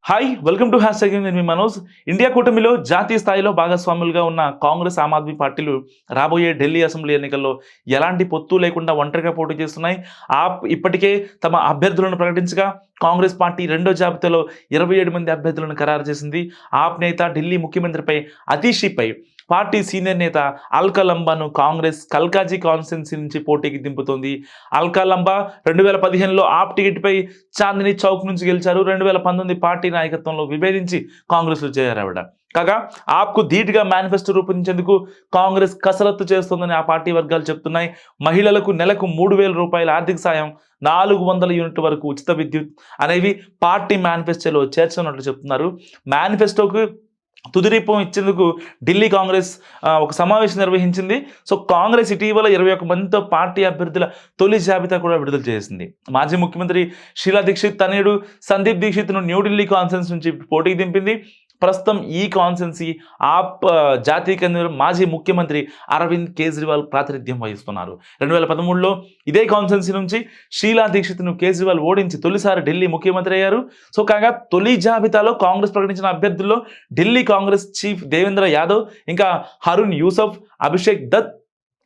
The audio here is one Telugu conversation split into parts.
Hi welcome to hash tag నేను మీ మనోజ్. ఇండియా కూటమిలో జాతీయ స్థాయిలో భాగస్వాములుగా ఉన్న కాంగ్రెస్, ఆమ్ ఆద్మీ పార్టీలు రాబోయే ఢిల్లీ అసెంబ్లీ ఎన్నికల్లో ఎలాంటి పొత్తు లేకుండా ఒంటరిగా పోటీ చేస్తున్నాయి. ఆప్ ఇప్పటికే తమ అభ్యర్థులను ప్రకటించగా కాంగ్రెస్ పార్టీ రెండో జాబితాలో 27 మంది అభ్యర్థులను ఖరారు చేసింది. ఆప్ నేత ఢిల్లీ ముఖ్యమంత్రిపై అతీషిపై పార్టీ సీనియర్ నేత అల్కా లంబాను కాంగ్రెస్ కల్కాజీ కాన్స్టిట్యున్సీ నుంచి పోటీకి దింపుతోంది. అల్కా లంబా 2015లో ఆప్ టికెట్పై చాందినీ చౌక్ నుంచి గెలిచారు. 2019 పార్టీ నాయకత్వంలో విభేదించి కాంగ్రెస్లో చేరావిడ. కాగా ఆప్కు ధీటుగా మేనిఫెస్టో రూపొందించేందుకు కాంగ్రెస్ కసరత్తు చేస్తోందని ఆ పార్టీ వర్గాలు చెప్తున్నాయి. మహిళలకు నెలకు 3,000 రూపాయల ఆర్థిక సాయం, 400 యూనిట్ల వరకు ఉచిత విద్యుత్ అనేవి పార్టీ మేనిఫెస్టోలో చేర్చున్నట్లు చెప్తున్నారు. మేనిఫెస్టోకు తుది రూపం ఇచ్చేందుకు ఢిల్లీ కాంగ్రెస్ ఒక సమావేశం నిర్వహించింది. సో కాంగ్రెస్ ఇటీవల 21 మందితో పార్టీ అభ్యర్థుల తొలి జాబితా కూడా విడుదల చేసింది. మాజీ ముఖ్యమంత్రి షీలా దీక్షిత్ తనయుడు సందీప్ దీక్షిత్ను న్యూఢిల్లీ కాన్ఫరెన్స్ నుంచి పోటీకి దింపింది. ప్రస్తుతం ఈ కాన్స్టిట్యున్సీ ఆప్ జాతీయ కేంద్రం మాజీ ముఖ్యమంత్రి అరవింద్ కేజ్రీవాల్ ప్రాతినిధ్యం వహిస్తున్నారు. 2013లో ఇదే కాన్స్టిట్యున్సీ నుంచి షీలా దీక్షిత్ను కేజ్రీవాల్ ఓడించి తొలిసారి ఢిల్లీ ముఖ్యమంత్రి అయ్యారు. సో కాగా తొలి జాబితాలో కాంగ్రెస్ ప్రకటించిన అభ్యర్థుల్లో ఢిల్లీ కాంగ్రెస్ చీఫ్ దేవేంద్ర యాదవ్, ఇంకా హరుణ్ యూసఫ్, అభిషేక్ దత్,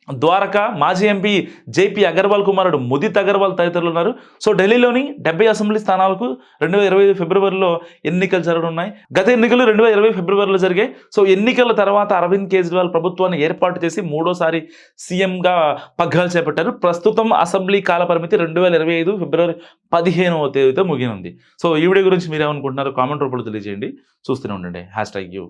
ద్వారకా మాజీ ఎంపీ జేపీ అగర్వాల్ కుమారుడు ముదిత్ అగర్వాల్ తదితరులు ఉన్నారు. సో ఢిల్లీలోని 70 అసెంబ్లీ స్థానాలకు 2020 ఫిబ్రవరిలో ఎన్నికలు జరగనున్నాయి. గత ఎన్నికలు 2020 ఫిబ్రవరిలో జరిగాయి. సో ఎన్నికల తర్వాత అరవింద్ కేజ్రీవాల్ ప్రభుత్వాన్ని ఏర్పాటు చేసి మూడోసారి సీఎంగా పగ్గాలు చేపట్టారు. ప్రస్తుతం అసెంబ్లీ కాల పరిమితి 2025 ఫిబ్రవరి 15వ తేదీతో ముగినుంది. సో ఈ వీడియో గురించి మీరేమనుకుంటున్నారో కామెంట్ రూపంలో తెలియజేయండి. చూస్తూనే ఉండండి హ్యాష్ ట్యాగ్ యూ.